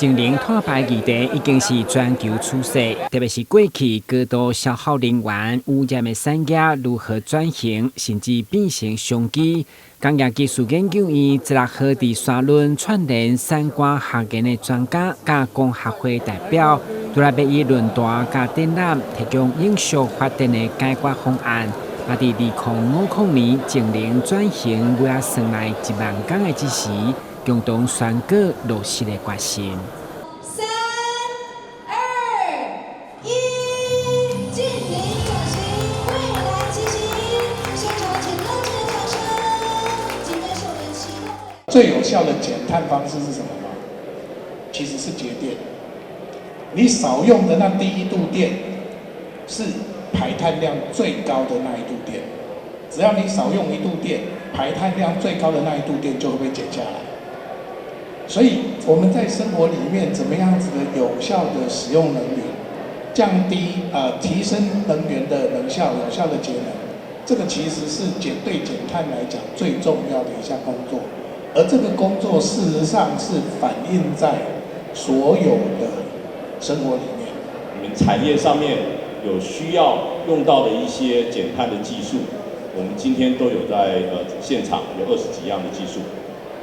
净零碳排议题已经是全球趋势，特别是过去高度消耗能源、污染的产业如何转型，甚至变成商机。工业技术研究院16号伫沙仑串联相关学研的专家、加工学会代表，都来要以论坛加展览，提供永续发展的解决方案。也伫2050年净零转型，为算来1万工的之时。共同宣告落实的决心。3、2、1，净零转型，未来进行。现场请热烈的掌声。今天是我们启动。最有效的减碳方式是什么吗？其实是节电。你少用的那第一度电，是排碳量最高的那一度电。只要你少用1度电，排碳量最高的那一度电就会被减下来。所以我们在生活里面怎么样子的有效的使用能源，降低提升能源的能效，有效的节能，这个其实是对减碳来讲最重要的一项工作。而这个工作事实上是反映在所有的生活里面。你们产业上面有需要用到的一些减碳的技术，我们今天都有在现场有20几样的技术。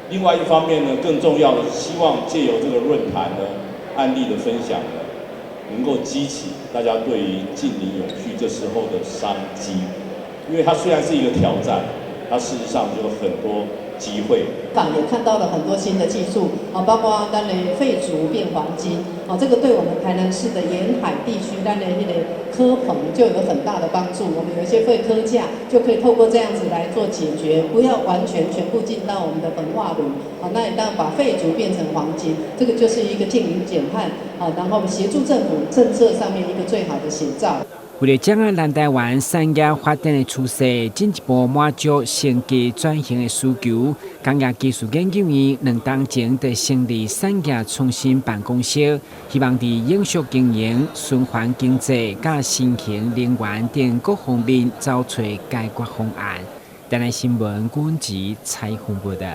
另外一方面呢，更重要的是希望借由这个论坛呢，案例的分享呢，能够激起大家对于净零永续这时候的商机，因为它虽然是一个挑战，它事实上就有很多机会。也看到了很多新的技术包括咱的废竹变黄金这个对我们台南市的沿海地区咱的那个科棚就有很大的帮助。我们有一些废科架就可以透过这样子来做解决，不要完全全部进到我们的焚化炉那也当然把废竹变成黄金，这个就是一个净零减碳然后协助政府政策上面一个最好的写照。为了掌握南台湾产业发展的趋势，进一步满足升级转型的需求，工业技术研究院2年前就成立产业创新办公室，希望在永续经营、循环经济、加新型能源等各方面找出解决方案。台南新闻管制采访报道。